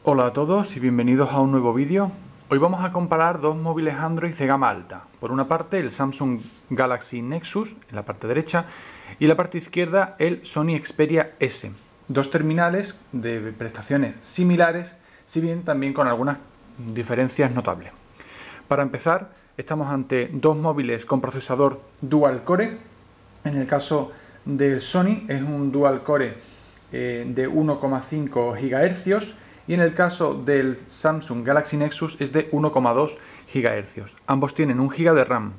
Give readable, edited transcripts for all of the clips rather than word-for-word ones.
Hola a todos y bienvenidos a un nuevo vídeo. Hoy vamos a comparar dos móviles Android de gama alta. Por una parte el Samsung Galaxy Nexus en la parte derecha y en la parte izquierda el Sony Xperia S. Dos terminales de prestaciones similares, si bien también con algunas diferencias notables. Para empezar, estamos ante dos móviles con procesador dual core. En el caso del Sony es un dual core de 1,5 GHz y en el caso del Samsung Galaxy Nexus es de 1,2 GHz. Ambos tienen 1 GB de RAM,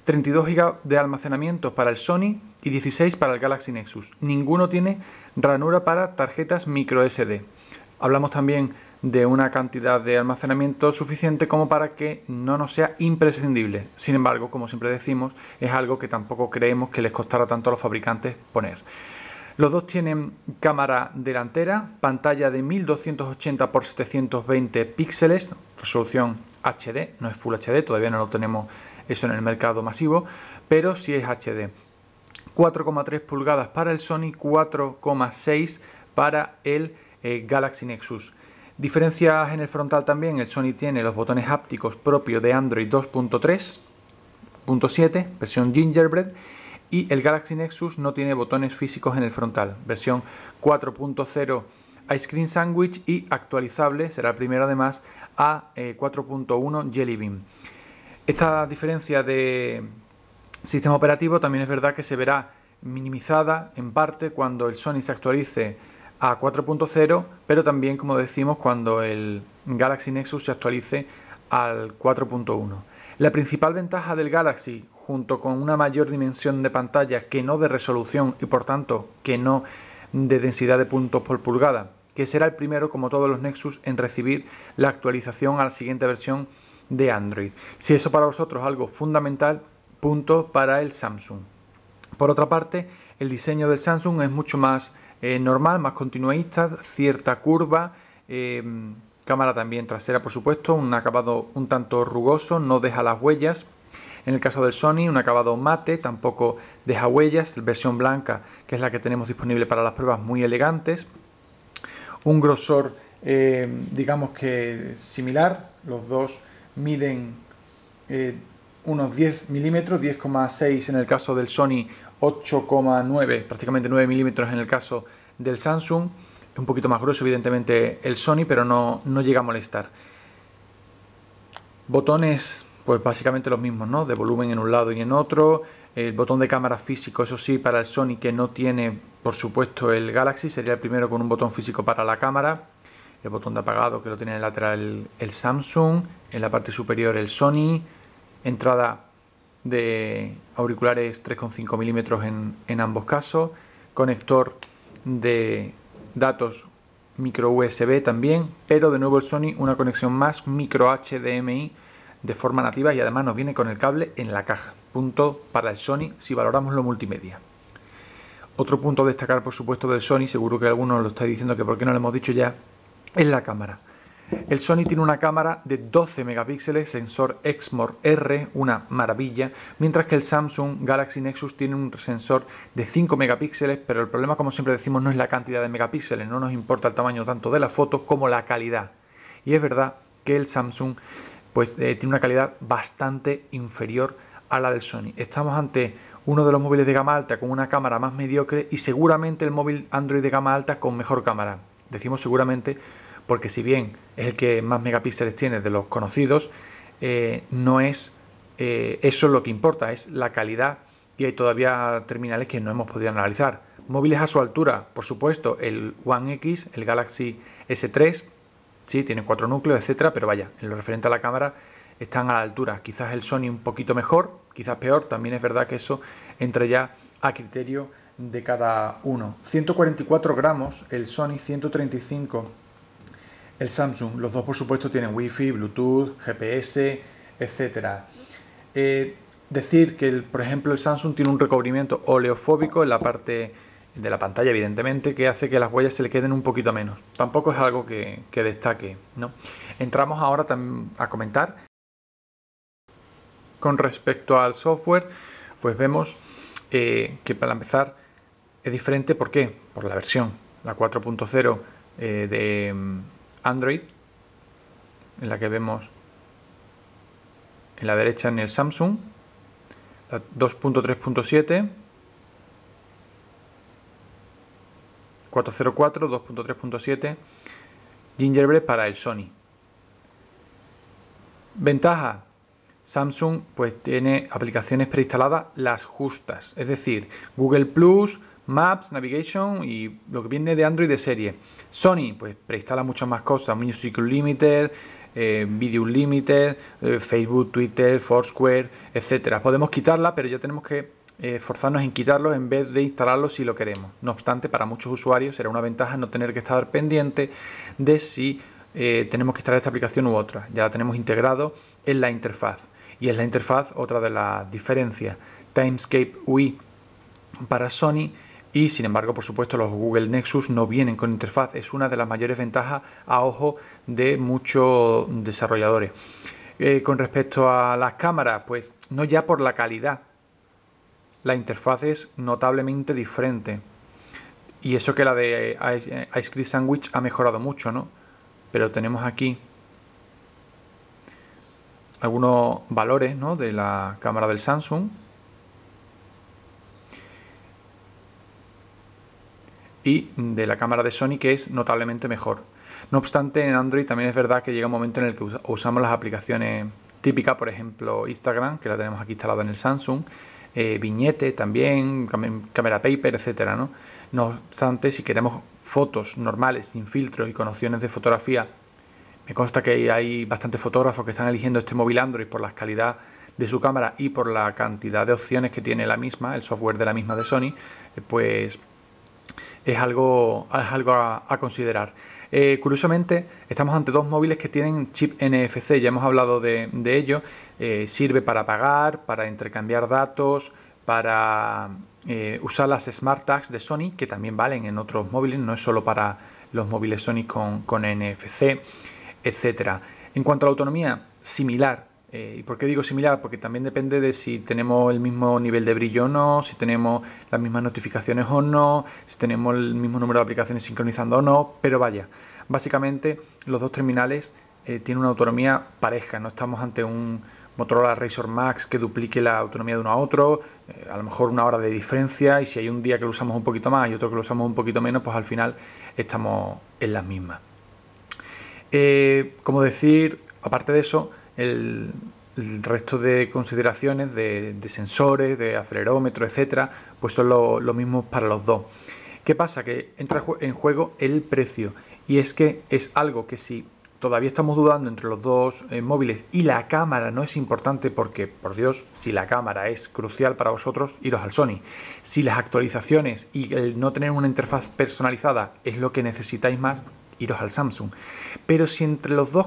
32 GB de almacenamiento para el Sony y 16 para el Galaxy Nexus. Ninguno tiene ranura para tarjetas microSD. Hablamos también de una cantidad de almacenamiento suficiente como para que no nos sea imprescindible. Sin embargo, como siempre decimos, es algo que tampoco creemos que les costará tanto a los fabricantes poner. Los dos tienen cámara delantera, pantalla de 1280 x 720 píxeles, resolución HD, no es Full HD, todavía no lo tenemos eso en el mercado masivo, pero sí es HD. 4,3 pulgadas para el Sony, 4,6 para el Galaxy Nexus. Diferencias en el frontal también, el Sony tiene los botones hápticos propios de Android 2.3.7, versión Gingerbread, y el Galaxy Nexus no tiene botones físicos en el frontal, versión 4.0 Ice Cream Sandwich y actualizable, será el primero además, a 4.1 Jelly Bean. Esta diferencia de sistema operativo también es verdad que se verá minimizada en parte cuando el Sony se actualice a 4.0, pero también, como decimos, cuando el Galaxy Nexus se actualice al 4.1. La principal ventaja del Galaxy, junto con una mayor dimensión de pantalla que no de resolución y por tanto que no de densidad de puntos por pulgada, que será el primero, como todos los Nexus, en recibir la actualización a la siguiente versión de Android. Si eso para vosotros es algo fundamental, punto para el Samsung. Por otra parte, el diseño del Samsung es mucho más normal, más continuista, cierta curva, cámara también trasera, por supuesto, un acabado un tanto rugoso, no deja las huellas. En el caso del Sony, un acabado mate, tampoco deja huellas, versión blanca, que es la que tenemos disponible para las pruebas, muy elegantes. Un grosor, digamos que similar, los dos miden unos 10 milímetros, 10,6 en el caso del Sony, 8,9, prácticamente 9 milímetros en el caso del Samsung. Es un poquito más grueso evidentemente el Sony, pero no llega a molestar. Botones, pues básicamente los mismos, ¿no? De volumen en un lado y en otro. El botón de cámara físico, eso sí, para el Sony, que no tiene, por supuesto, el Galaxy, sería el primero con un botón físico para la cámara. El botón de apagado, que lo tiene en el lateral el Samsung. En la parte superior el Sony. Entrada de auriculares 3,5 milímetros en ambos casos. Conector de datos micro USB también, pero de nuevo el Sony una conexión más micro HDMI de forma nativa y además nos viene con el cable en la caja. Punto para el Sony si valoramos lo multimedia. Otro punto a destacar, por supuesto, del Sony, seguro que algunos lo estáis diciendo que por qué no lo hemos dicho ya, es la cámara. El Sony tiene una cámara de 12 megapíxeles, sensor Exmor R, una maravilla, mientras que el Samsung Galaxy Nexus tiene un sensor de 5 megapíxeles, pero el problema, como siempre decimos, no es la cantidad de megapíxeles, no nos importa el tamaño tanto de la foto como la calidad. Y es verdad que el Samsung pues tiene una calidad bastante inferior a la del Sony. Estamos ante uno de los móviles de gama alta con una cámara más mediocre y seguramente el móvil Android de gama alta con mejor cámara. Decimos seguramente porque si bien es el que más megapíxeles tiene de los conocidos, no es eso lo que importa, es la calidad, y hay todavía terminales que no hemos podido analizar. Móviles a su altura, por supuesto, el One X, el Galaxy S3, sí, tiene 4 núcleos, etcétera, pero vaya, en lo referente a la cámara están a la altura. Quizás el Sony un poquito mejor, quizás peor, también es verdad que eso entra ya a criterio de cada uno. 144 gramos el Sony, 135 el Samsung. Los dos, por supuesto, tienen Wi-Fi, Bluetooth, GPS, etcétera. Decir que, por ejemplo, el Samsung tiene un recubrimiento oleofóbico en la parte de la pantalla, evidentemente, que hace que las huellas se le queden un poquito menos. Tampoco es algo que destaque, ¿no? Entramos ahora a comentar. Con respecto al software, pues vemos que para empezar es diferente. ¿Por qué? Por la versión, la 4.0 de Android, en la que vemos en la derecha en el Samsung, la 2.3.7, 404, 2.3.7, Gingerbread para el Sony. Ventaja: Samsung pues tiene aplicaciones preinstaladas las justas, es decir, Google Plus, Maps, Navigation y lo que viene de Android de serie. Sony pues preinstala muchas más cosas, Music Unlimited, Video Unlimited, Facebook, Twitter, Foursquare, etcétera. Podemos quitarla, pero ya tenemos que esforzarnos en quitarlo en vez de instalarlo si lo queremos. No obstante, para muchos usuarios será una ventaja no tener que estar pendiente de si tenemos que instalar esta aplicación u otra. Ya la tenemos integrado en la interfaz. Y es la interfaz otra de las diferencias. Timescape UI para Sony y, sin embargo, por supuesto, los Google Nexus no vienen con interfaz. Es una de las mayores ventajas a ojo de muchos desarrolladores. Con respecto a las cámaras, pues no ya por la calidad. La interfaz es notablemente diferente. Y eso que la de Ice Cream Sandwich ha mejorado mucho, ¿no? Pero tenemos aquí algunos valores, ¿no?, de la cámara del Samsung y de la cámara de Sony, que es notablemente mejor. No obstante, en Android también es verdad que llega un momento en el que usamos las aplicaciones típicas, por ejemplo Instagram, que la tenemos aquí instalada en el Samsung, Viñete también, Camera Paper, etcétera, ¿no? No obstante, si queremos fotos normales, sin filtro y con opciones de fotografía, me consta que hay bastantes fotógrafos que están eligiendo este móvil Android por la calidad de su cámara y por la cantidad de opciones que tiene la misma, el software de la misma de Sony, pues es algo a considerar. Curiosamente, estamos ante dos móviles que tienen chip NFC, ya hemos hablado de ello. Sirve para pagar, para intercambiar datos, para usar las Smart Tags de Sony, que también valen en otros móviles, no es solo para los móviles Sony con NFC, etcétera. En cuanto a la autonomía, similar. ¿Y por qué digo similar? Porque también depende de si tenemos el mismo nivel de brillo o no, si tenemos las mismas notificaciones o no, si tenemos el mismo número de aplicaciones sincronizando o no, pero vaya, básicamente los dos terminales tienen una autonomía pareja, no estamos ante un Motorola Razr Max que duplique la autonomía de uno a otro, a lo mejor una hora de diferencia, y si hay un día que lo usamos un poquito más y otro que lo usamos un poquito menos, pues al final estamos en las mismas. Como decir, aparte de eso, el resto de consideraciones de sensores, de acelerómetro, etcétera, pues son lo mismo para los dos. ¿Qué pasa? Que entra en juego el precio, y es que es algo que si todavía estamos dudando entre los dos móviles y la cámara no es importante, porque, por Dios, si la cámara es crucial para vosotros, iros al Sony. Si las actualizaciones y el no tener una interfaz personalizada es lo que necesitáis más, iros al Samsung. Pero si entre los dos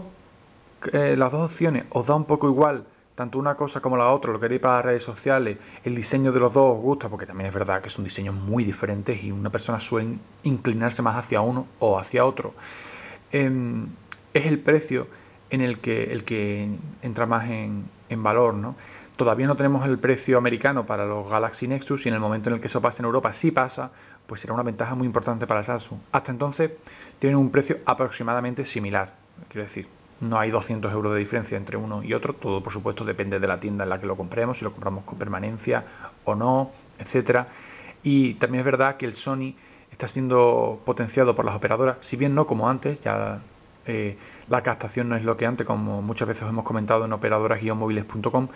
las dos opciones os da un poco igual, tanto una cosa como la otra, lo queréis para las redes sociales, el diseño de los dos os gusta, porque también es verdad que son diseños muy diferentes y una persona suele inclinarse más hacia uno o hacia otro, es el precio en el que entra más en valor, ¿no? Todavía no tenemos el precio americano para los Galaxy Nexus, y en el momento en el que eso pase en Europa, si pasa, pues será una ventaja muy importante para el Samsung. Hasta entonces tienen un precio aproximadamente similar, quiero decir, no hay 200 euros de diferencia entre uno y otro. Todo, por supuesto, depende de la tienda en la que lo compremos, si lo compramos con permanencia o no, etcétera. Y también es verdad que el Sony está siendo potenciado por las operadoras, si bien no como antes, ya la captación no es lo que antes, como muchas veces hemos comentado en operadoras-móviles.com,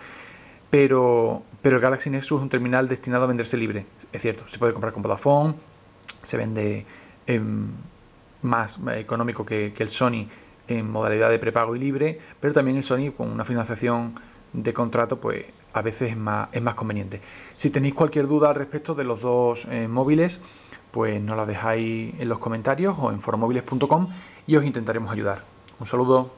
pero el Galaxy Nexus es un terminal destinado a venderse libre. Es cierto, se puede comprar con Vodafone, se vende más económico que el Sony en modalidad de prepago y libre, pero también el Sony con una financiación de contrato pues a veces es más conveniente. Si tenéis cualquier duda al respecto de los dos móviles, pues nos la dejáis en los comentarios o en foromoviles.com y os intentaremos ayudar. Un saludo.